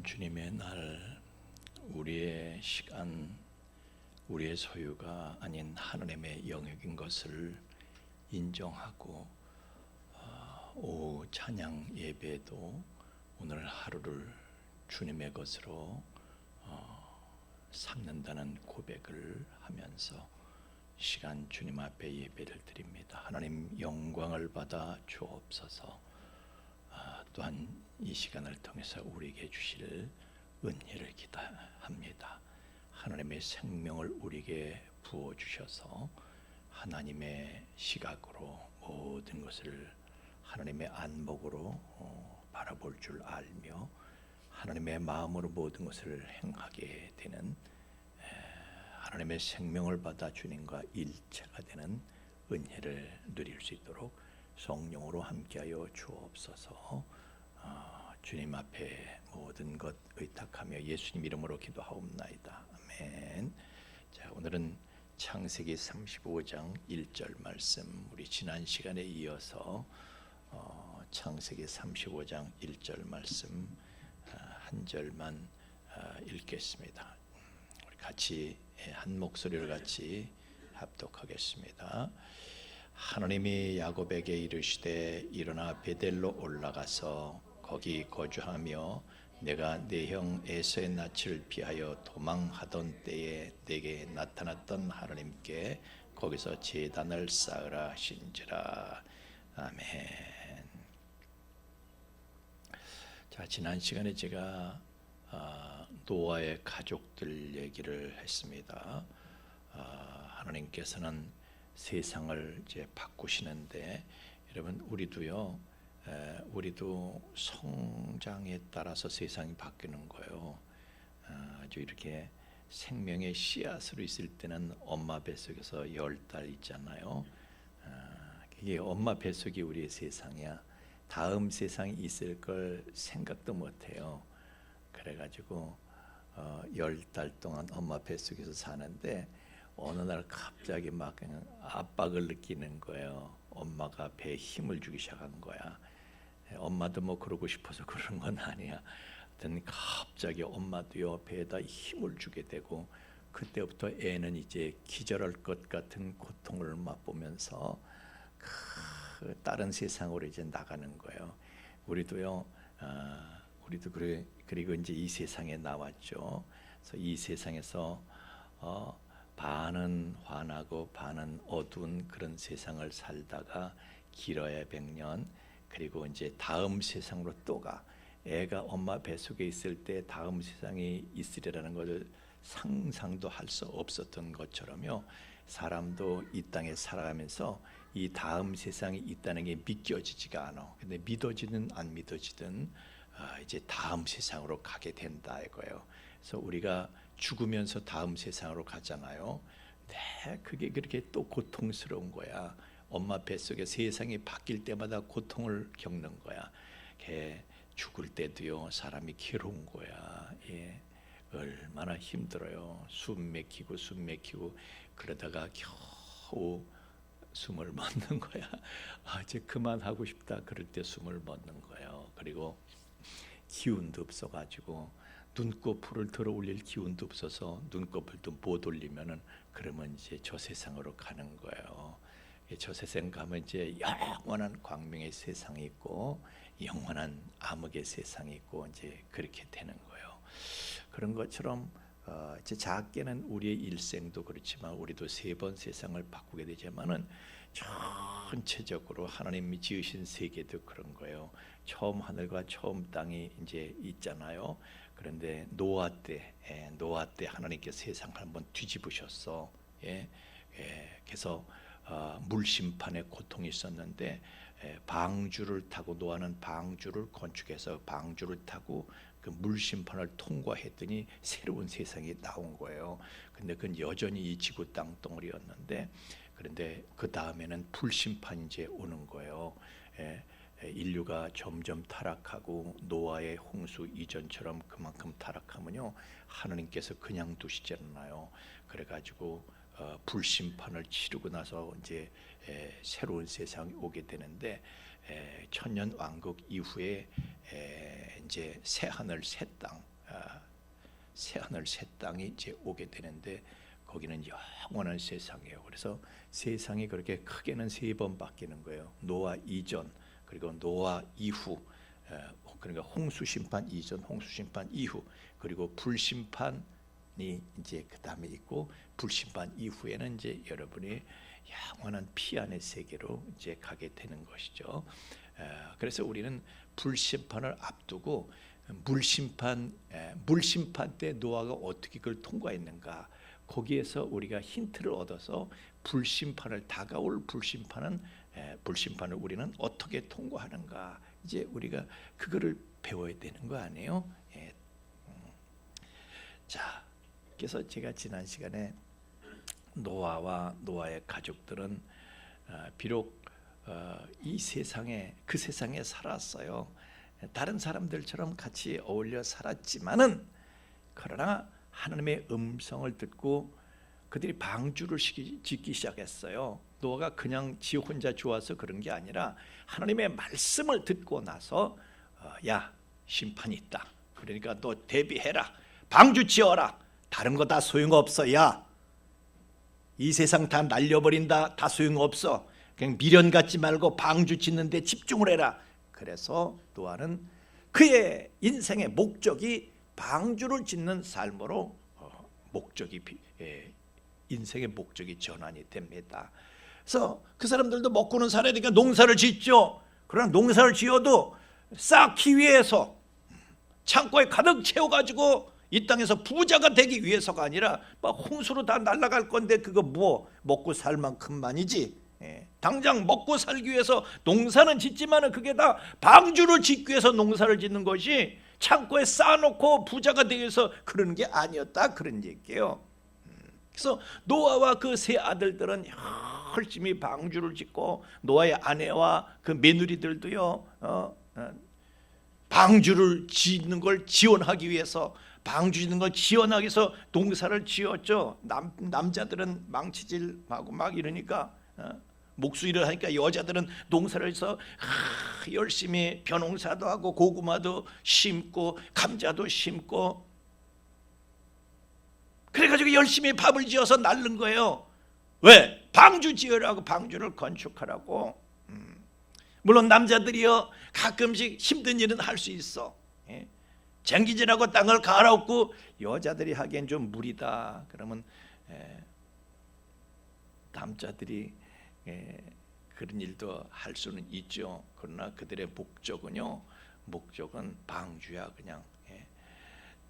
주님의 날, 우리의 시간, 우리의 소유가 아닌 하나님의 영역인 것을 인정하고 오후 찬양 예배도 오늘 하루를 주님의 것으로 삼는다는 고백을 하면서 시간 주님 앞에 예배를 드립니다. 하나님 영광을 받아 주옵소서. 또한 이 시간을 통해서 우리에게 주실 은혜를 기대합니다. 하나님의 생명을 우리에게 부어주셔서 하나님의 시각으로 모든 것을 하나님의 안목으로 바라볼 줄 알며 하나님의 마음으로 모든 것을 행하게 되는 하나님의 생명을 받아 주님과 일체가 되는 은혜를 누릴 수 있도록 성령으로 함께하여 주옵소서. 주님 앞에 모든 것 의탁하며 예수님 이름으로 기도하옵나이다. 아멘. 자, 오늘은 창세기 35장 1절 말씀, 우리 지난 시간에 이어서 창세기 35장 1절 말씀 한 절만 읽겠습니다. 우리 같이 한 목소리를 같이 합독하겠습니다. 하나님이 야곱에게 이르시되 일어나 베델로 올라가서 거기 거주하며 내가 네 형 에서의 낯을 피하여 도망하던 때에 내게 나타났던 하나님께 거기서 제단을 쌓으라 하신지라. 아멘. 자, 지난 시간에 제가 노아의 가족들 얘기를 했습니다. 하나님께서는 세상을 이제 바꾸시는데, 여러분 우리도 성장에 따라서 세상이 바뀌는 거예요. 아주 이렇게 생명의 씨앗으로 있을 때는 엄마 뱃속에서 10달 있잖아요. 그게 엄마 뱃속이 우리의 세상이야. 다음 세상이 있을 걸 생각도 못해요. 그래가지고 10달 동안 엄마 뱃속에서 사는데 어느 날 갑자기 막 그냥 압박을 느끼는 거예요. 엄마가 배에 힘을 주기 시작한 거야. 엄마도 뭐 그러고 싶어서 그러는 건 아니야. 하여튼 갑자기 엄마도요 배에다 힘을 주게 되고, 그때부터 애는 이제 기절할 것 같은 고통을 맛보면서 다른 세상으로 이제 나가는 거예요. 우리도 그리고 이제 이 세상에 나왔죠. 그래서 이 세상에서 반은 환하고 반은 어두운 그런 세상을 살다가 길어야 100년, 그리고 이제 다음 세상으로 또 가. 애가 엄마 뱃속에 있을 때 다음 세상이 있으리라는 것을 상상도 할 수 없었던 것처럼요, 사람도 이 땅에 살아가면서 이 다음 세상이 있다는 게 믿겨지지가 않아. 근데 믿어지든 안 믿어지든 이제 다음 세상으로 가게 된다 이거예요. 그래서 우리가 죽으면서 다음 세상으로 가잖아요. 네, 그게 그렇게 또 고통스러운 거야. 엄마 뱃속에 세상이 바뀔 때마다 고통을 겪는 거야. 죽을 때도요, 사람이 괴로운 거야. 예, 얼마나 힘들어요. 숨 막히고 그러다가 겨우 숨을 멎는 거야. 이제 그만하고 싶다. 그럴 때 숨을 멎는 거예요. 그리고 기운도 없어가지고 눈꺼풀을 들어 올릴 기운도 없어서 눈꺼풀도 못 올리면은 그러면 이제 저 세상으로 가는 거예요. 저 세상 가면 이제 영원한 광명의 세상이 있고 영원한 암흑의 세상이 있고 이제 그렇게 되는 거예요. 그런 것처럼 이제 작게는 우리의 일생도 그렇지만 우리도 3번 세상을 바꾸게 되지만은 전체적으로 하나님이 지으신 세계도 그런 거예요. 처음 하늘과 처음 땅이 이제 있잖아요. 그런데 노아 때 하나님께서 세상을 한번 뒤집으셨어. 그래서 물 심판의 고통이 있었는데 방주를 타고, 노아는 방주를 건축해서 방주를 타고 그 물 심판을 통과했더니 새로운 세상이 나온 거예요. 근데 그건 여전히 이 지구 땅덩어리였는데, 그런데 그 다음에는 불심판이 이제 오는 거예요. 인류가 점점 타락하고 노아의 홍수 이전처럼 그만큼 타락하면요, 하나님께서 그냥 두시지 않나요. 그래가지고 불심판을 치르고 나서 이제 새로운 세상이 오게 되는데, 천년 왕국 이후에 이제 새 하늘 새 땅, 새하늘 새 땅이 이제 오게 되는데 거기는 영원한 세상이에요. 그래서 세상이 그렇게 크게는 3번 바뀌는 거예요. 노아 이전 그리고 노아 이후, 그러니까 홍수 심판 이전, 홍수 심판 이후, 그리고 불심판이 이제 그 다음에 있고, 불심판 이후에는 이제 여러분이 영원한 피안의 세계로 이제 가게 되는 것이죠. 그래서 우리는 불심판을 앞두고 물심판 때 노아가 어떻게 그걸 통과했는가, 거기에서 우리가 힌트를 얻어서 다가올 불심판을 우리는 어떻게 통과하는가, 이제 우리가 그거를 배워야 되는 거 아니에요? 자, 그래서 제가 지난 시간에 노아와 노아의 가족들은 비록 이 세상에, 그 세상에 살았어요. 다른 사람들처럼 같이 어울려 살았지만은, 그러나 하나님의 음성을 듣고 그들이 방주를 짓기 시작했어요. 노아가 그냥 지 혼자 좋아서 그런 게 아니라 하나님의 말씀을 듣고 나서 야, 심판이 있다. 그러니까 너 대비해라. 방주 지어라. 다른 거 다 소용없어. 야, 이 세상 다 날려버린다. 다 소용없어. 그냥 미련 갖지 말고 방주 짓는 데 집중을 해라. 그래서 노아는 그의 인생의 목적이 방주를 짓는 삶으로 인생의 목적이 전환이 됩니다. 그래서 그 사람들도 먹고는 살아야 되니까 농사를 짓죠. 그러나 농사를 지어도 쌓기 위해서, 창고에 가득 채워가지고 이 땅에서 부자가 되기 위해서가 아니라 막 홍수로 다 날아갈 건데 그거 뭐 먹고 살 만큼만이지. 당장 먹고 살기 위해서 농사는 짓지만은 그게 다 방주를 짓기 위해서 농사를 짓는 것이 창고에 쌓아놓고 부자가 되기 위해서 그러는 게 아니었다, 그런 얘기예요. 그래서 노아와 그 세 아들들은 열심히 방주를 짓고, 노아의 아내와 그 며느리들도요 방주를 짓는 걸 지원하기 위해서, 방주 짓는 걸 지원하기 위해서 농사를 지었죠. 남자들은 망치질하고 막 이러니까, 목수일을 하니까 여자들은 농사를 해서 열심히 벼농사도 하고 고구마도 심고 감자도 심고, 그래가지고 열심히 밥을 지어서 날른 거예요. 왜? 방주 지으라고, 방주를 건축하라고. 물론 남자들이요 가끔씩 힘든 일은 할 수 있어. 쟁기질하고 땅을 갈아엎고, 여자들이 하기엔 좀 무리다. 그러면 남자들이 그런 일도 할 수는 있죠. 그러나 그들의 목적은 방주야.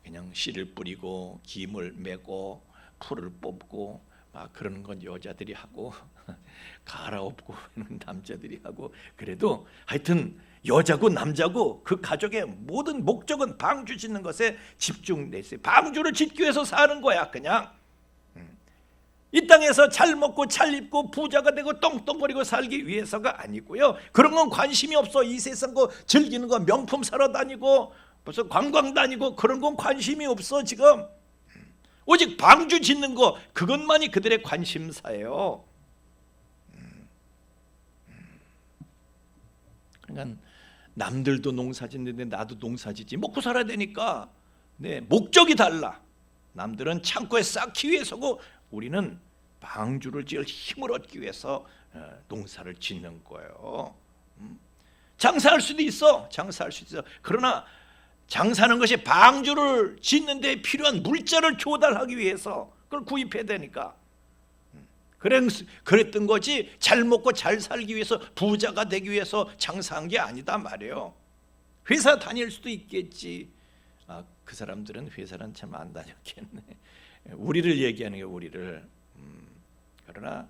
그냥 씨를 뿌리고 김을 메고 풀을 뽑고 막 그러는 건 여자들이 하고 갈아엎고 남자들이 하고, 그래도 하여튼 여자고 남자고 그 가족의 모든 목적은 방주 짓는 것에 집중돼 있어요. 방주를 짓기 위해서 사는 거야. 그냥 이 땅에서 잘 먹고 잘 입고 부자가 되고 똥똥거리고 살기 위해서가 아니고요. 그런 건 관심이 없어. 이 세상 거 즐기는 거, 명품 사러 다니고 무슨 관광 다니고 그런 건 관심이 없어 지금. 오직 방주 짓는 거, 그것만이 그들의 관심사예요. 그러니까 남들도 농사 짓는데 나도 농사 짓지, 먹고 살아야 되니까. 목적이 달라. 남들은 창고에 쌓기 위해서고, 우리는 방주를 지을 힘을 얻기 위해서 농사를 짓는 거예요. 장사할 수도 있어. 그러나 장사하는 것이 방주를 짓는 데 필요한 물자를 조달하기 위해서 그걸 구입해야 되니까. 그랬던 거지, 잘 먹고 잘 살기 위해서, 부자가 되기 위해서 장사한 게 아니다 말이에요. 회사 다닐 수도 있겠지. 그 사람들은 회사는 참 안 다녔겠네. 우리를 얘기하는 게 우리를. 그러나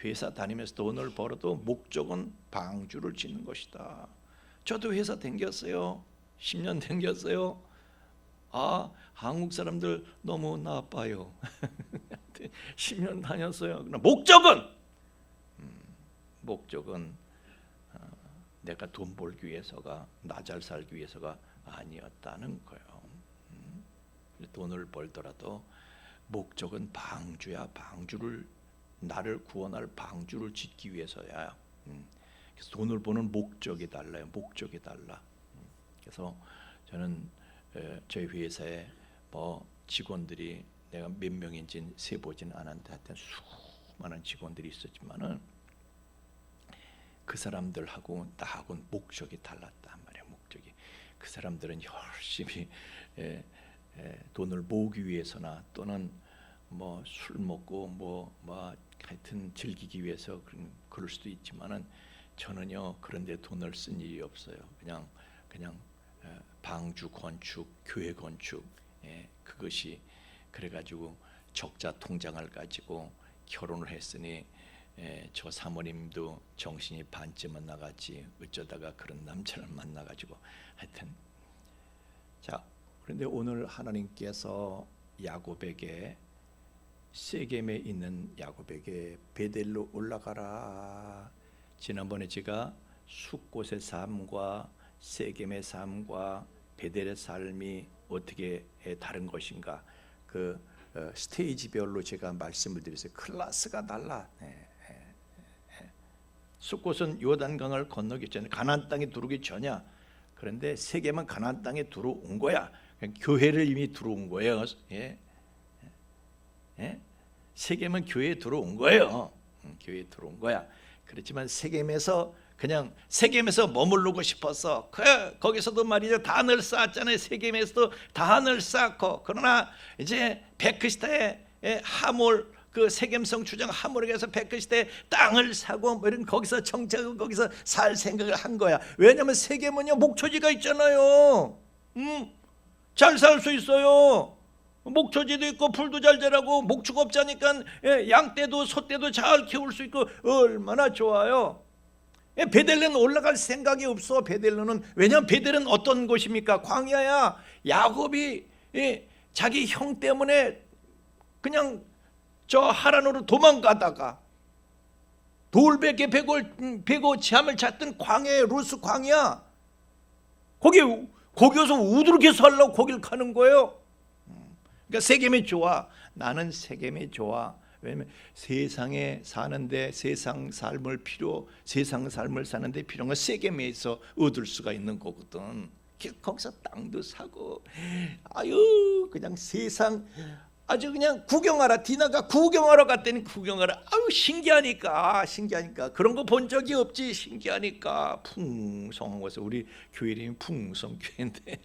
회사 다니면서 돈을 벌어도 목적은 방주를 짓는 것이다. 저도 회사 다녔어요. 10년 다녔어요. 한국 사람들 너무 나빠요. 10년 다녔어요. 그러나 목적은 내가 돈 벌기 위해서가, 나 잘 살기 위해서가 아니었다는 거예요. 돈을 벌더라도 목적은 방주야. 나를 구원할 방주를 짓기 위해서야. 그래서 돈을 버는 목적이 달라요. 그래서 저는 저희 회사에 뭐 직원들이 내가 몇 명인지는 세보진 않았는데 하여튼 수많은 직원들이 있었지만은 그 사람들하고 나하고는 목적이 달랐단 말이야. 목적이 그 사람들은 열심히 돈을 모으기 위해서나 또는 뭐 술 먹고 뭐 하여튼 즐기기 위해서 그럴 수도 있지만은 저는요 그런데 돈을 쓴 일이 없어요. 그냥 방주 건축, 교회 건축 그것이 그래가지고 적자 통장을 가지고 결혼을 했으니 저 사모님도 정신이 반쯤은 나갔지 어쩌다가 그런 남자를 만나가지고 하여튼 자 그런데 오늘 하나님께서 야곱에게 세겜에 있는 야곱에게 베델로 올라가라. 지난번에 제가 숫곳의 삶과 세겜의 삶과 베델의 삶이 어떻게 다른 것인가 그 스테이지별로 제가 말씀을 드렸어요. 클래스가 달라. 숫곳은 요단강을 건너겠잖아요. 가나안 땅에 들어오기 전이야. 그런데 세겜은 가나안 땅에 들어온 거야. 교회를 이미 들어온 거예요. 세겜은 교회에 들어온 거예요. 교회에 들어온 거야. 그렇지만 세겜에서 그냥 세겜에서 머무르고 싶어서 거기서도 말이죠 단을 쌓았잖아요. 세겜에서도 단을 쌓고 그러나 이제 베크시다의 하몰 그 세겜성 주장 하몰에게서 베크시다의 땅을 사고 뭐 이런 거기서 정착하고 거기서 살 생각을 한 거야. 왜냐하면 세겜은요 목초지가 있잖아요. 잘 살 수 있어요. 목초지도 있고 풀도 잘 자라고 목축업자니까 양떼도 소떼도 잘 키울 수 있고 얼마나 좋아요. 베델레는 올라갈 생각이 없어. 베델레는 왜냐하면 베델은 어떤 곳입니까? 광야야. 야곱이 자기 형 때문에 그냥 저 하란으로 도망가다가 돌베개 베고 잠을 잤던 광야에 루스 광야. 거기에서 우두르게 살려고 거길 가는 거예요. 그러니까 세겜이 좋아. 나는 세겜이 좋아. 왜냐면 세상에 사는데 세상 삶을 사는데 필요한 건 세겜에서 얻을 수가 있는 거거든. 거기서 땅도 사고 그냥 세상 아주 그냥 구경하라. 디나가 구경하러 갔더니 구경하라. 신기하니까 그런 거 본 적이 없지. 신기하니까 풍성한 곳에 우리 교회 이름이 풍성교회인데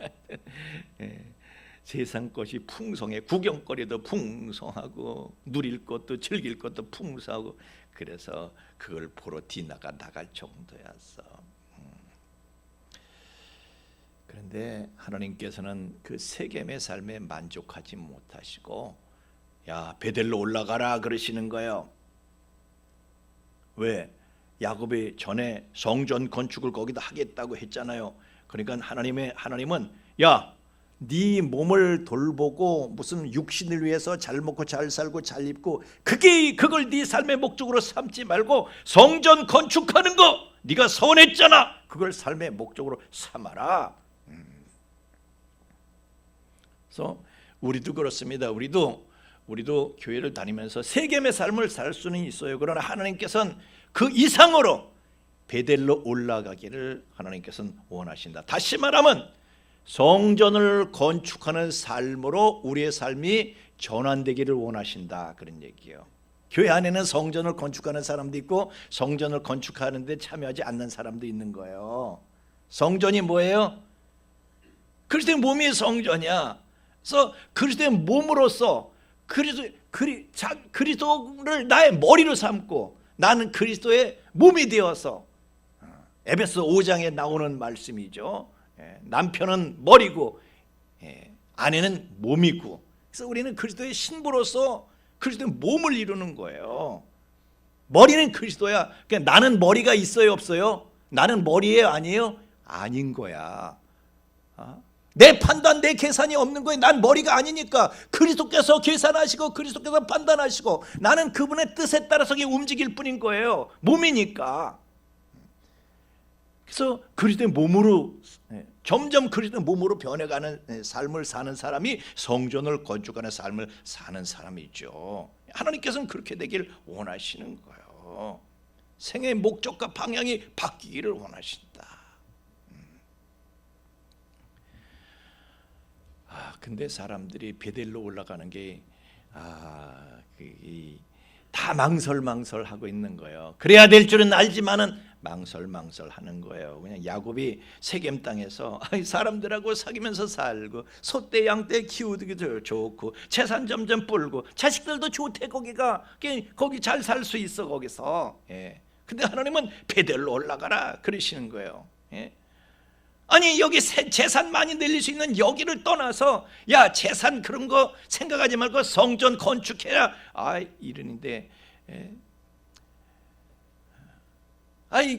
세상 것이 풍성해. 구경거리도 풍성하고 누릴 것도 즐길 것도 풍성하고 그래서 그걸 보러 디나가 나갈 정도였어. 그런데 하나님께서는 그 세겜의 삶에 만족하지 못하시고 야 베델로 올라가라 그러시는 거예요. 왜? 야곱이 전에 성전 건축을 거기다 하겠다고 했잖아요. 그러니까 하나님은 야 네 몸을 돌보고 무슨 육신을 위해서 잘 먹고 잘 살고 잘 입고 그걸 네 삶의 목적으로 삼지 말고 성전 건축하는 거 네가 서원했잖아. 그걸 삶의 목적으로 삼아라. 그래서 우리도 그렇습니다. 우리도 교회를 다니면서 세겜의 삶을 살 수는 있어요. 그러나 하나님께서는 그 이상으로 베델로 올라가기를 하나님께서는 원하신다. 다시 말하면 성전을 건축하는 삶으로 우리의 삶이 전환되기를 원하신다. 그런 얘기예요. 교회 안에는 성전을 건축하는 사람도 있고 성전을 건축하는 데 참여하지 않는 사람도 있는 거예요. 성전이 뭐예요? 그리스도의 몸이 성전이야. 그래서 그리스도의 몸으로서 그리스도를 나의 머리로 삼고 나는 그리스도의 몸이 되어서 에베소 5장에 나오는 말씀이죠. 남편은 머리고 아내는 몸이고 그래서 우리는 그리스도의 신부로서 그리스도의 몸을 이루는 거예요. 머리는 그리스도야. 그러니까 나는 머리가 있어요 없어요? 나는 머리예요 아니에요? 아닌 거야. 내 판단 내 계산이 없는 거예요. 난 머리가 아니니까 그리스도께서 계산하시고 그리스도께서 판단하시고 나는 그분의 뜻에 따라서 움직일 뿐인 거예요. 몸이니까. 그래서 그리스도의 몸으로 점점 그리스도의 몸으로 변해가는 삶을 사는 사람이 성전을 건축하는 삶을 사는 사람이죠. 하나님께서는 그렇게 되길 원하시는 거예요. 생의 목적과 방향이 바뀌기를 원하신다. 근데 사람들이 베델로 올라가는 게 다 망설하고 있는 거예요. 그래야 될 줄은 알지만은 망설하는 거예요. 그냥 야곱이 세겜 땅에서 사람들하고 사귀면서 살고 소떼 양떼 키우기도 좋고 재산 점점 불고 자식들도 좋대. 거기 잘 살 수 있어 거기서. 근데 하나님은 베델로 올라가라 그러시는 거예요. 아니 여기 재산 많이 늘릴 수 있는 여기를 떠나서 야 재산 그런 거 생각하지 말고 성전 건축해라 이러는데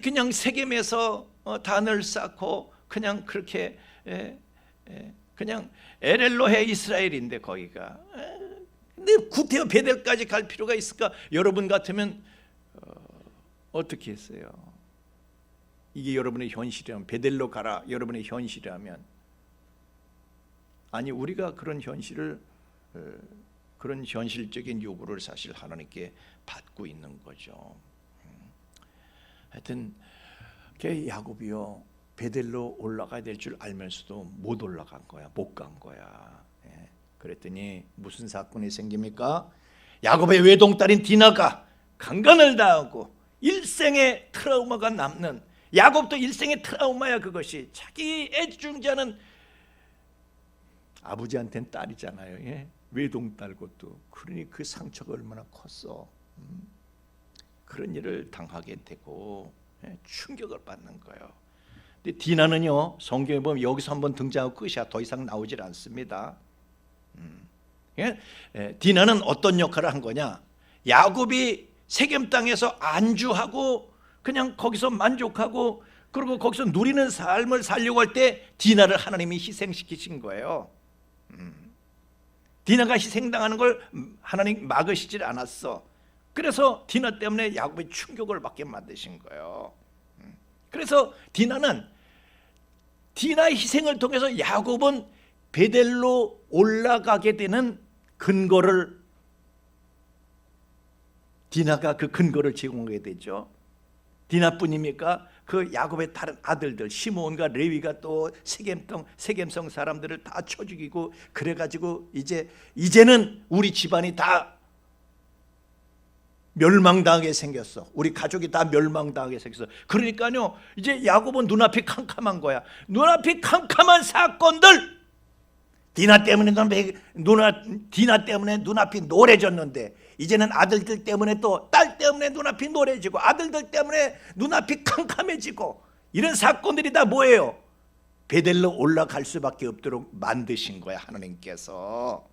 그냥 세겜에서 단을 쌓고 그냥 그렇게 그냥 에렐로헤 이스라엘인데 거기가 근데 구태여 베델까지 갈 필요가 있을까? 여러분 같으면 어떻게 했어요? 이게 여러분의 현실이라면 베델로 가라 여러분의 현실이라면 아니 우리가 그런 현실을 그런 현실적인 요구를 사실 하나님께 받고 있는 거죠. 하여튼 야곱이요 베델로 올라가야 될 줄 알면서도 못 올라간 거야. 못 간 거야. 그랬더니 무슨 사건이 생깁니까? 야곱의 외동딸인 디나가 강간을 당하고 일생의 트라우마가 남는 야곱도 일생의 트라우마야. 그것이 자기 애중자는 아버지한테는 딸이잖아요. 외동딸 것도. 그러니 그 상처가 얼마나 컸어. 그런 일을 당하게 되고 충격을 받는 거예요. 근데 디나는요 성경에 보면 여기서 한번 등장하고 끝이야. 더 이상 나오질 않습니다. 디나는 어떤 역할을 한 거냐? 야곱이 세겜 땅에서 안주하고 그냥 거기서 만족하고 그리고 거기서 누리는 삶을 살려고 할 때 디나를 하나님이 희생시키신 거예요. 디나가 희생당하는 걸 하나님 막으시질 않았어. 그래서 디나 때문에 야곱이 충격을 받게 만드신 거예요. 그래서 디나의 희생을 통해서 야곱은 베델로 올라가게 되는 근거를 디나가 그 근거를 제공하게 되죠. 디나뿐입니까? 그 야곱의 다른 아들들 시므온과 레위가 또 세겜성 사람들을 다 쳐 죽이고 그래가지고 이제는 우리 집안이 다 멸망당하게 생겼어. 우리 가족이 다 멸망당하게 생겼어. 그러니까요 이제 야곱은 눈앞이 캄캄한 거야. 눈앞이 캄캄한 사건들. 디나 때문에 눈앞이 노래졌는데 이제는 아들들 때문에 또 딸 때문에 눈앞이 노래지고 아들들 때문에 눈앞이 캄캄해지고 이런 사건들이 다 뭐예요? 베델로 올라갈 수밖에 없도록 만드신 거야 하나님께서.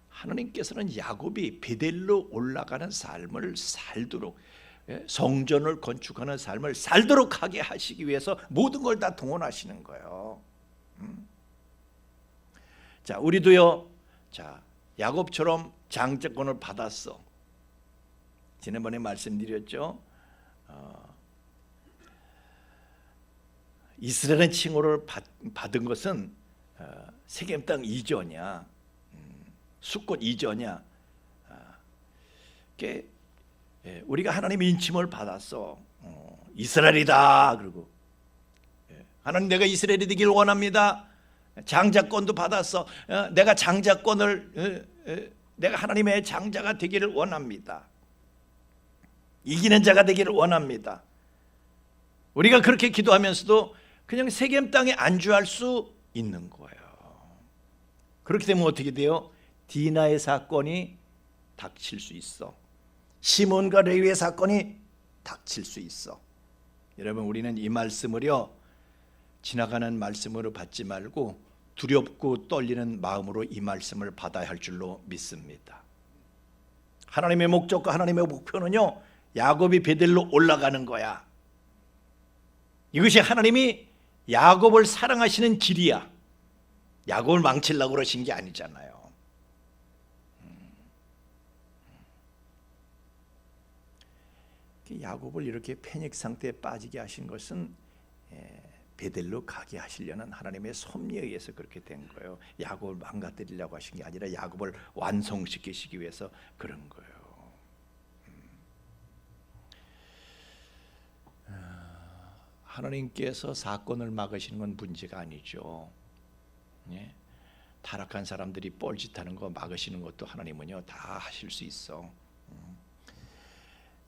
하나님께서는 야곱이 베델로 올라가는 삶을 살도록 성전을 건축하는 삶을 살도록 하게 하시기 위해서 모든 걸 다 동원하시는 거예요. 자, 우리도요. 자, 야곱처럼 장자권을 받았어. 지난번에 말씀드렸죠. 이스라엘의 칭호를 받은 것은 세겜 땅 이전이야. 수권 이전이야. 우리가 하나님의 인침을 받았어. 이스라엘이다. 그리고 하나님 내가 이스라엘이 되길 원합니다. 장자권도 받았어. 내가 내가 하나님의 장자가 되기를 원합니다. 이기는 자가 되기를 원합니다. 우리가 그렇게 기도하면서도 그냥 세겜 땅에 안주할 수 있는 거예요. 그렇게 되면 어떻게 돼요? 디나의 사건이 닥칠 수 있어. 시몬과 레위의 사건이 닥칠 수 있어. 여러분 우리는 이 말씀을요 지나가는 말씀으로 받지 말고 두렵고 떨리는 마음으로 이 말씀을 받아야 할 줄로 믿습니다. 하나님의 목적과 하나님의 목표는요 야곱이 베델로 올라가는 거야. 이것이 하나님이 야곱을 사랑하시는 길이야. 야곱을 망치려고 그러신 게 아니잖아요. 야곱을 이렇게 패닉 상태에 빠지게 하신 것은 베델로 가게 하시려는 하나님의 섭리에 의해서 그렇게 된 거예요. 야곱을 망가뜨리려고 하신 게 아니라 야곱을 완성시키시기 위해서 그런 거예요. 하나님께서 사건을 막으시는 건 문제가 아니죠. 예? 타락한 사람들이 뻘짓하는 거 막으시는 것도 하나님은요 다 하실 수 있어.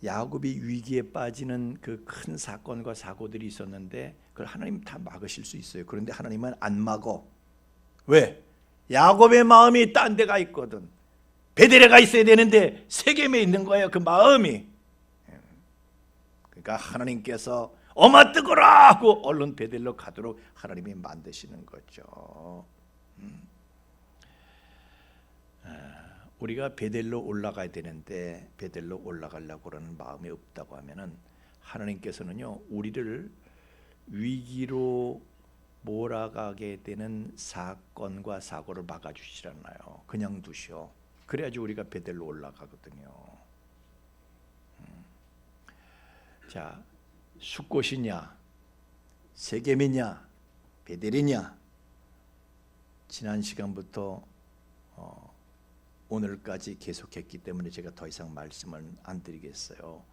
야곱이 위기에 빠지는 그 큰 사건과 사고들이 있었는데 그걸 하나님 다 막으실 수 있어요. 그런데 하나님은 안 막어. 왜? 야곱의 마음이 딴 데가 있거든. 베델에가 있어야 되는데 세겜에 있는 거예요. 그 마음이. 그러니까 하나님께서 어마 뜨거라 하고 얼른 베델로 가도록 하나님이 만드시는 거죠. 우리가 베델로 올라가야 되는데 베델로 올라가려고 그러는 마음이 없다고 하면은 하나님께서는요 우리를 위기로 몰아가게 되는 사건과 사고를 막아주시지 않아요. 그냥 두셔. 그래야지 우리가 베델로 올라가거든요. 자, 숫곳이냐, 세겜이냐, 베델이냐. 지난 시간부터 오늘까지 계속했기 때문에 제가 더 이상 말씀을 안 드리겠어요.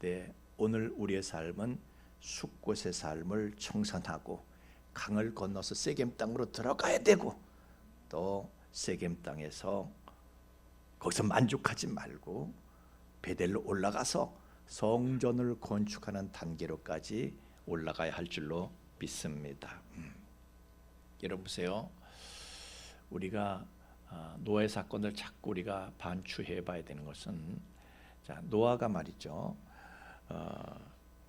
네, 오늘 우리의 삶은 숫곳의 삶을 청산하고 강을 건너서 세겜 땅으로 들어가야 되고 또 세겜 땅에서 거기서 만족하지 말고 베델로 올라가서 성전을 건축하는 단계로까지 올라가야 할 줄로 믿습니다. 여러분 보세요. 우리가 노아의 사건을 자꾸 우리가 반추해 봐야 되는 것은 자, 노아가 말이죠.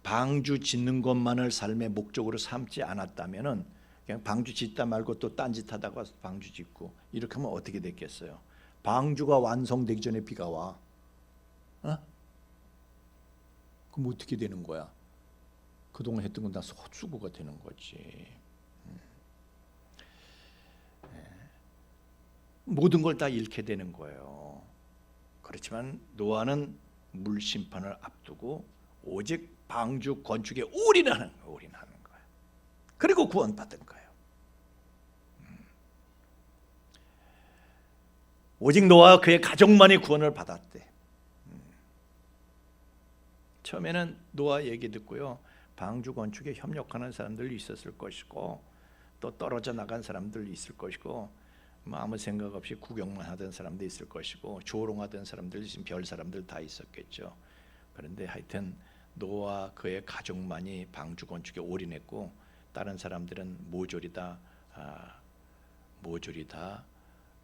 방주 짓는 것만을 삶의 목적으로 삼지 않았다면은 그냥 방주 짓다 말고 또 딴짓하다가 방주 짓고 이렇게 하면 어떻게 됐겠어요? 방주가 완성되기 전에 비가 와. 그럼 어떻게 되는 거야? 그동안 했던 건 다 헛수고가 되는 거지. 모든 걸 다 잃게 되는 거예요. 그렇지만 노아는 물 심판을 앞두고 오직 방주 건축에 올인하는 거예요. 그리고 구원받은 거예요. 오직 노아와 그의 가족만이 구원을 받았대. 처음에는 노아 얘기 듣고요, 방주 건축에 협력하는 사람들이 있었을 것이고 또 떨어져 나간 사람들이 있을 것이고 아무 생각 없이 구경만 하던 사람도 있을 것이고 조롱하던 사람들, 별 사람들 다 있었겠죠. 그런데 하여튼 노아 그의 가족만이 방주 건축에 올인했고 다른 사람들은 모조리다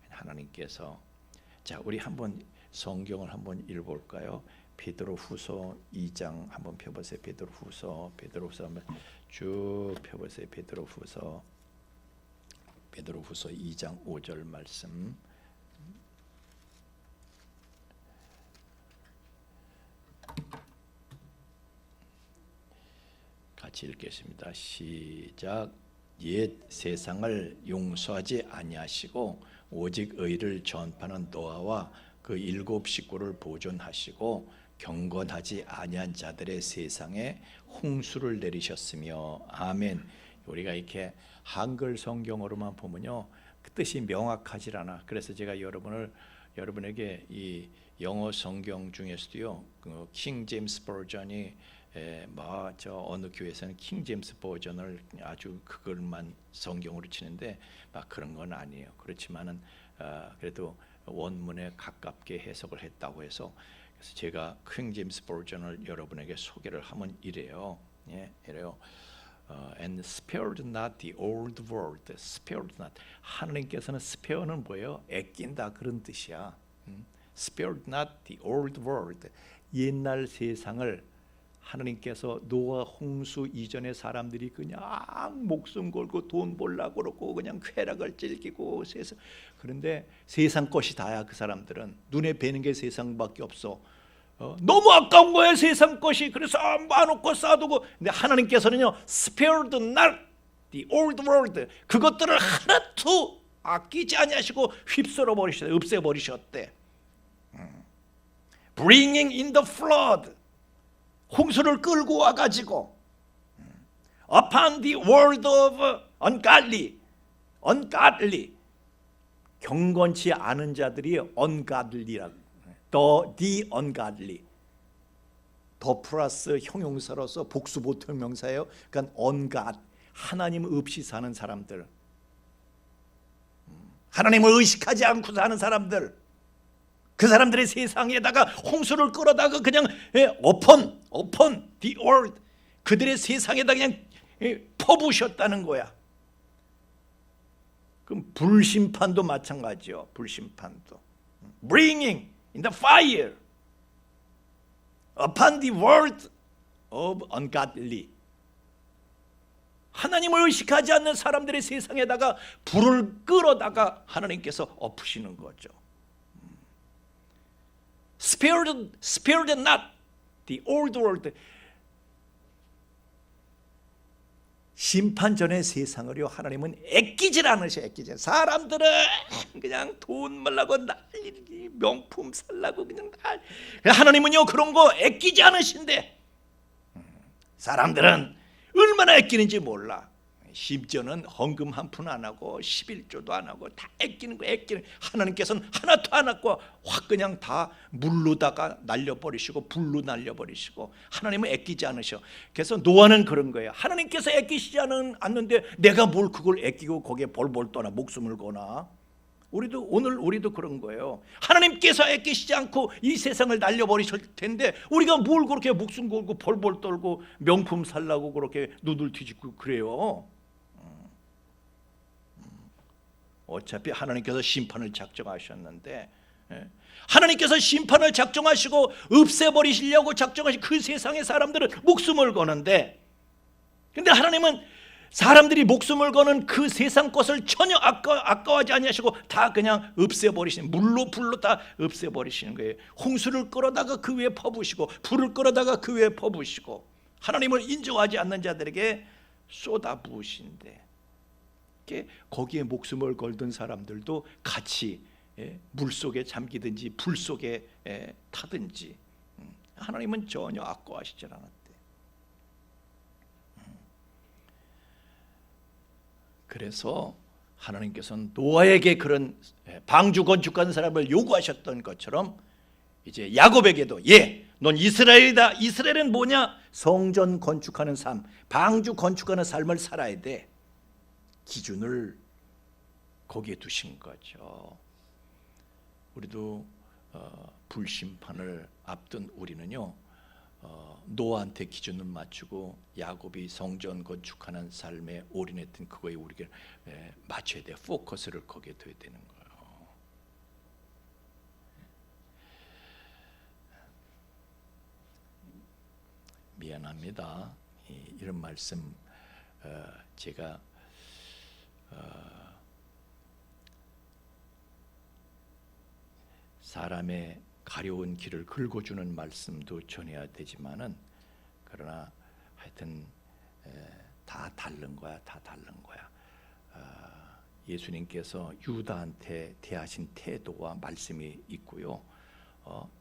하나님께서. 자, 우리 한번 성경을 한번 읽어볼까요? 베드로후서 2장 한번 펴보세요. 베드로후서 한번 쭉 펴보세요. 베드로후서 2장 5절 말씀. 같이 읽겠습니다. 시작. 옛 세상을 용서하지 아니하시고 오직 의를 전파하는 노아와 그 7 식구를 보존하시고 경건하지 아니한 자들의 세상에 홍수를 내리셨으며. 아멘. 우리가 이렇게 한글 성경으로만 보면요 그 뜻이 명확하지 않아. 그래서 제가 여러분에게 이 영어 성경 중에서도요 킹 제임스 버전이 저 어느 교회에서는 킹 제임스 버전을 아주 그걸만 성경으로 치는데 막 그런 건 아니에요. 그렇지만은 그래도 원문에 가깝게 해석을 했다고 해서 그래서 제가 킹 제임스 버전을 여러분에게 소개를 하면 이래요. 예, 이래요. And spared not the old world. spared not. 하나님께서는 spare는 뭐예요? 아낀다 그런 뜻이야. spared not the old world. 옛날 세상을 하나님께서 노아 홍수 이전의 사람들이 그냥 목숨 걸고 돈 벌려고 그러고 그냥 쾌락을 즐기고 세상. 그런데 세상 것이 다야. 그 사람들은 눈에 뵈는 게 세상밖에 없어. 너무 아까운 거야 세상 것이. 그래서 많고 쌓아두고. 근데 하나님께서는요 spared not the old world. 그것들을 하나도 아끼지 아니하시고 휩쓸어 버리셨대. 없애 버리셨대. Bringing in the flood. 홍수를 끌고 와가지고 upon the world of ungodly. 경건치 않은 자들이 ungodly라고. the ungodly. 더 플러스 형용사로서 복수보통 명사예요. 그러니까 온갓, 하나님 없이 사는 사람들, 하나님을 의식하지 않고 사는 사람들, 그 사람들의 세상에다가 홍수를 끌어다가 그냥 upon the earth, 그들의 세상에다 그냥 퍼부으셨다는 거야. 그럼 불심판도 마찬가지요. 불심판도 bringing in the fire upon the world of ungodly, 하나님을 의식하지 않는 사람들의 세상에다가 불을 끌어다가 하나님께서 엎으시는 거죠. Spared not the old world. 심판 전의 세상을요, 하나님은 애끼질 않으셔. 애끼질. 사람들은 그냥 돈 벌라고 난리, 명품 살라고 그냥 하나님은요 그런 거 애끼지 않으신대. 사람들은 얼마나 애끼는지 몰라. 심지어는 헌금 한 푼 안 하고 11조도 안 하고 다 애끼는 거, 애끼는. 하나님께서는 하나도 안 하고 확 그냥 다 물로다가 날려버리시고 불로 날려버리시고, 하나님은 애끼지 않으셔. 그래서 노아는 그런 거예요. 하나님께서 애끼시지 않는데 내가 뭘 그걸 애끼고 거기에 벌벌 떠나 목숨을 거나. 우리도 그런 거예요. 하나님께서 애끼시지 않고 이 세상을 날려버리실 텐데 우리가 뭘 그렇게 목숨 걸고 벌벌 떨고 명품 살라고 그렇게 누들 뒤집고 그래요. 어차피 하나님께서 심판을 작정하셨는데, 하나님께서 심판을 작정하시고 없애버리시려고 작정하신 그 세상의 사람들은 목숨을 거는데, 근데 하나님은 사람들이 목숨을 거는 그 세상 것을 전혀 아까워하지 아니하시고 다 그냥 없애버리시는, 물로 불로 다 없애버리시는 거예요. 홍수를 끌어다가 그 위에 퍼부으시고 불을 끌어다가 그 위에 퍼부으시고 하나님을 인정하지 않는 자들에게 쏟아부으신데, 거기에 목숨을 걸던 사람들도 같이 물속에 잠기든지 불 속에 타든지 하나님은 전혀 아까워하시지 않았대. 그래서 하나님께서는 노아에게 그런 방주 건축하는 사람을 요구하셨던 것처럼 이제 야곱에게도, 넌 이스라엘이다. 이스라엘은 뭐냐? 성전 건축하는 삶, 방주 건축하는 삶을 살아야 돼. 기준을 거기에 두신 거죠. 우리도 불심판을 앞둔 우리는요, 노아한테 기준을 맞추고 야곱이 성전 건축하는 삶에 올인했던 그거에 우리가 맞춰야 돼. 포커스를 거기에 둬야 되는 거예요. 미안합니다. 이런 말씀 제가 사람의 가려운 길을 긁어주는 말씀도 전해야 되지만은, 그러나 하여튼 다 다른 거야. 다 다른 거야. 예수님께서 유다한테 대하신 태도와 말씀이 있고요,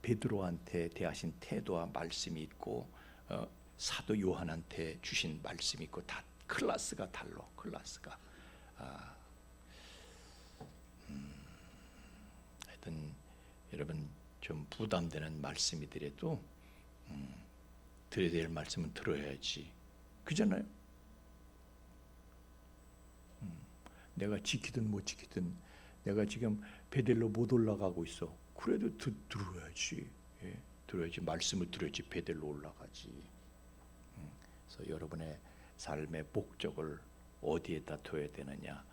베드로한테 대하신 태도와 말씀이 있고, 사도 요한한테 주신 말씀이 있고, 다 클래스가 달라. 클래스가. 하여튼 여러분 좀 부담되는 말씀이더라도 들어야 될 말씀은 들어야지. 그잖아요. 내가 지키든 못 지키든 내가 지금 베델로 못 올라가고 있어. 그래도 들어야지. 들어야지. 말씀을 들어야지 베델로 올라가지. 그래서 여러분의 삶의 목적을 어디에다 둬야 되느냐.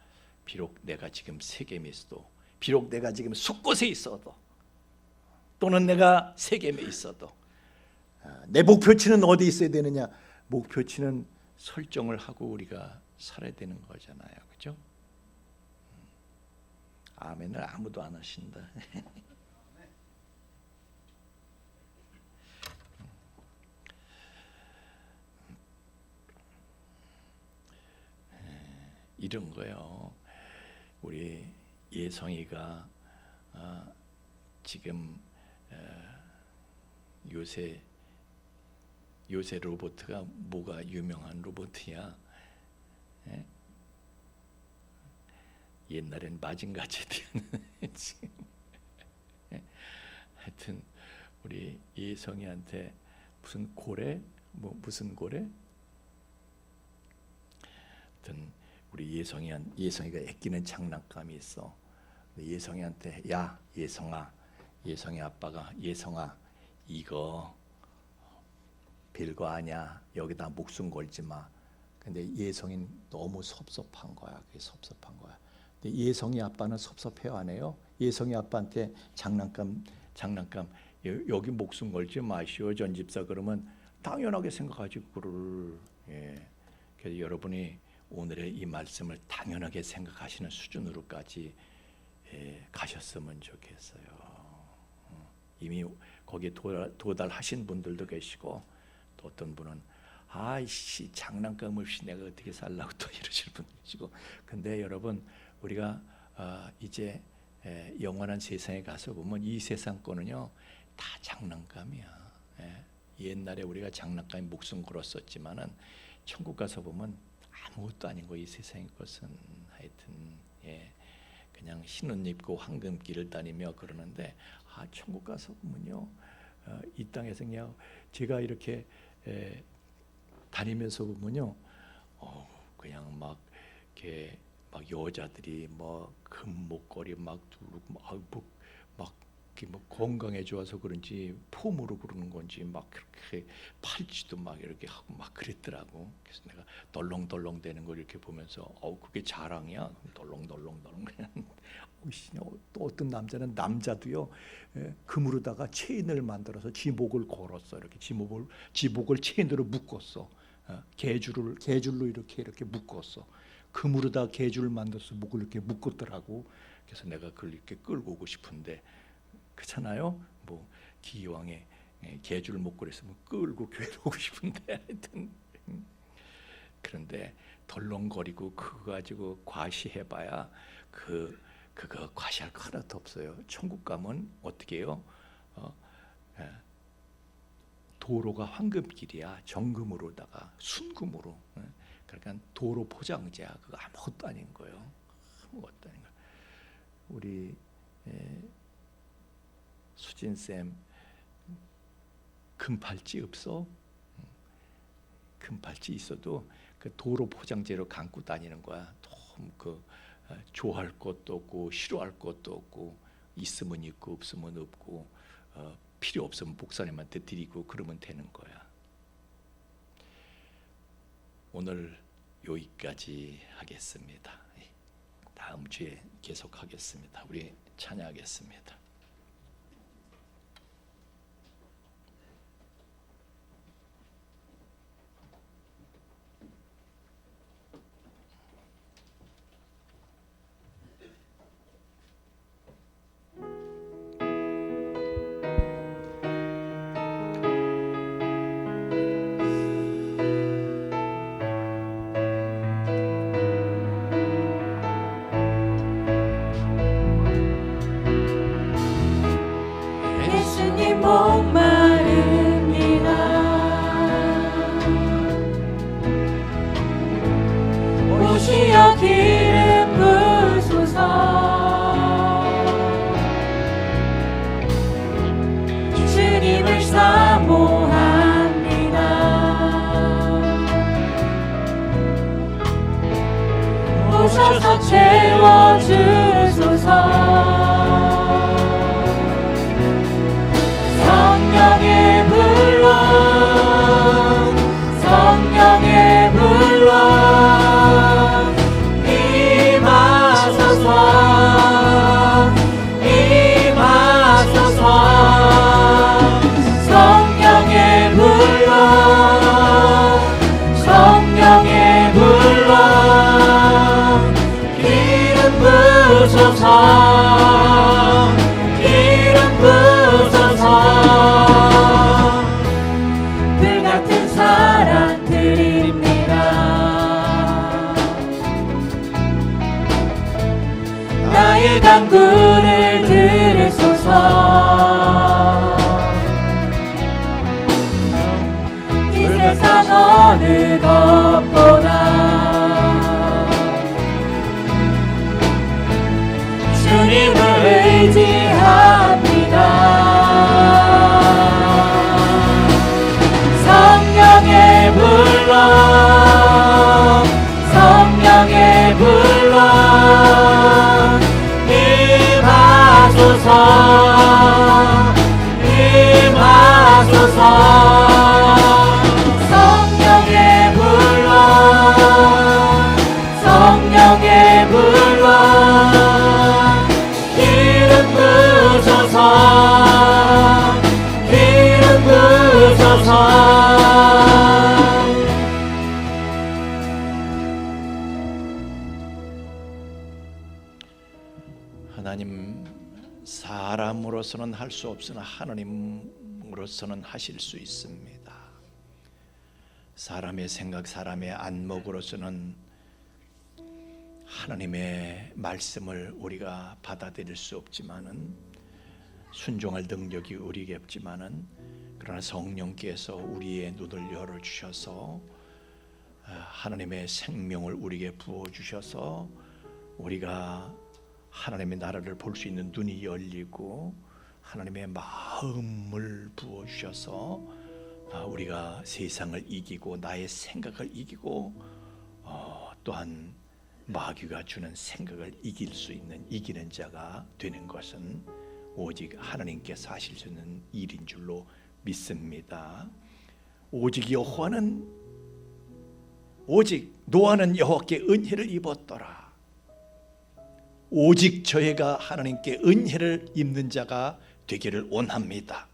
비록 내가 지금 세겜에 있어도, 비록 내가 지금 숲곳에 있어도, 또는 내가 세겜에 있어도 내 목표치는 어디 있어야 되느냐. 목표치는 설정을 하고 우리가 살아야 되는 거잖아요. 그죠? 아멘을 아무도 안 하신다. 이런 거요. 우리 예성이가 지금 요새 로봇가 뭐가 유명한 로봇이야? 옛날엔 마징가 제트였는데 하여튼 우리 예성이한테 무슨 고래? 무슨 고래? 하여튼 우리 예성이가 아끼는 장난감이 있어. 예성이한테 야 예성이 아빠가 예성아 이거 별거 아니야. 여기다 목숨 걸지 마. 근데 예성이는 너무 섭섭한 거야. 그게 섭섭한 거야. 근데 예성이 아빠는 섭섭해요, 안 해요? 예성이 아빠한테 장난감 여기 목숨 걸지 마시오 전집사 그러면 당연하게 생각하지 그거를. 그래서 여러분이 오늘의 이 말씀을 당연하게 생각하시는 수준으로까지 가셨으면 좋겠어요. 이미 거기에 도달하신 분들도 계시고 또 어떤 분은 아이씨 장난감 없이 내가 어떻게 살라고 또 이러실 분도 계시고. 근데 여러분 우리가 이제 영원한 세상에 가서 보면 이 세상 거는요 다 장난감이야. 옛날에 우리가 장난감에 목숨 걸었었지만은 천국 가서 보면 아무것도 아닌 거 이 세상의 것은. 하여튼 그냥 흰 옷 입고 황금길을 다니며 그러는데 천국 가서 보면요 이 땅에서 그냥 제가 이렇게 다니면서 보면요 그냥 막 이렇게 막 여자들이 뭐 금목걸이 막 두르고 막 건강에 좋아서 그런지 폼으로 그러는 건지 막 그렇게 팔찌도 막 이렇게 하고 막 그랬더라고. 그래서 내가 덜렁덜렁 되는 걸 이렇게 보면서 그게 자랑이야. 덜렁덜렁 또 어떤 남자도요 금으로다가 체인을 만들어서 지목을 걸었어. 이렇게 지목을 체인으로 묶었어. 개줄로 이렇게 묶었어. 금으로다 개줄을 만들어서 목을 이렇게 묶었더라고. 그래서 내가 그걸 이렇게 끌고 오고 싶은데 그렇잖아요. 뭐 기왕에 개줄 목걸이 있으면 끌고 교회로 오고 싶은데 하여튼 그런데 덜렁거리고 그거 가지고 과시해봐야 그거 과시할 거 하나도 없어요. 천국 가면 어떻게 해요? 도로가 황금길이야. 정금으로다가 순금으로. 그러니까 도로 포장재야. 그거 아무것도 아닌 거예요. 아무것도 아닌 거. 우리 수진쌤 금팔찌 없어? 금팔찌 있어도 그 도로 포장재로 감고 다니는 거야. 너무 좋아할 것도 없고 싫어할 것도 없고 있으면 있고 없으면 없고 필요 없으면 목사님한테 드리고 그러면 되는 거야. 오늘 여기까지 하겠습니다. 다음 주에 계속하겠습니다. 우리 찬양하겠습니다. 오시어 기름 부으소서. 주님을 사모합니다. 오셔서 채워주소서. 성령의 불로 성령의 불로 성령의 불로 성령의 불로 기름 부으소서. 기름 부으소서. 불같은 사랑 드립니다. 나의 간구를 들으소서. 이 세상 어느 것보다 주님을 의지합니다. 성령의 불로 성령의 불로 임하소서 임하소서 성령의 불로 성령의 불로 기름 부으소서 기름 부으소서 하나님, 사람으로서는 할 수 없으나 하나님으로서는 하실 수 있습니다. 사람의 생각, 사람의 안목으로서는 하나님의 말씀을 우리가 받아들일 수 없지만은, 순종할 능력이 우리에게 없지만은, 그러나 성령께서 우리의 눈을 열어 주셔서 하나님의 생명을 우리에게 부어 주셔서 우리가 하나님의 나라를 볼 수 있는 눈이 열리고 하나님의 마음을 부어 주셔서 우리가 세상을 이기고 나의 생각을 이기고 또한 마귀가 주는 생각을 이길 수 있는 이기는 자가 되는 것은 오직 하나님께서 하실 수 있는 일인 줄로 믿습니다. 오직 노아는 여호와께 은혜를 입었더라. 오직 저희가 하나님께 은혜를 입는 자가 되기를 원합니다.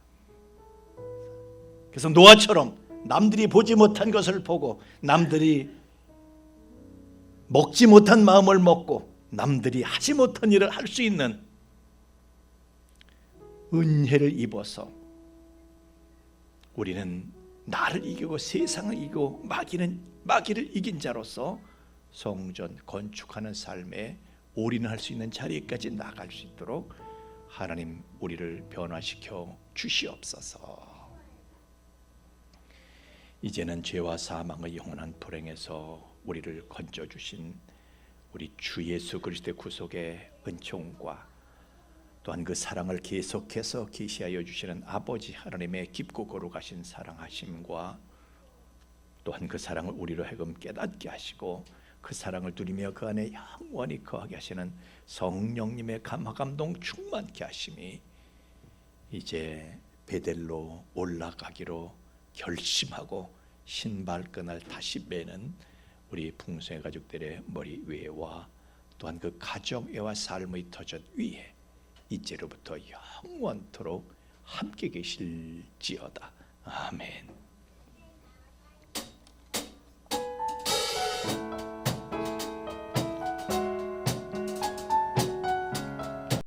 그래서 노아처럼 남들이 보지 못한 것을 보고, 남들이 먹지 못한 마음을 먹고, 남들이 하지 못한 일을 할 수 있는 은혜를 입어서 우리는 나를 이기고 세상을 이기고 마귀를 이긴 자로서 성전 건축하는 삶에 올인할 수 있는 자리까지 나갈 수 있도록 하나님 우리를 변화시켜 주시옵소서. 이제는 죄와 사망의 영원한 불행에서 우리를 건져주신 우리 주 예수 그리스도의 구속의 은총과 또한 그 사랑을 계속해서 계시하여 주시는 아버지 하나님의 깊고 거룩하신 사랑하심과 또한 그 사랑을 우리로 하여금 깨닫게 하시고 그 사랑을 누리며 그 안에 영원히 거하게 하시는 성령님의 감화감동 충만케 하심이 이제 베델로 올라가기로 결심하고 신발끈을 다시 매는 우리 풍성의 가족들의 머리 위에와 또한 그 가정애와 삶의 터전 위에 이제로부터 영원토록 함께 계실지어다. 아멘.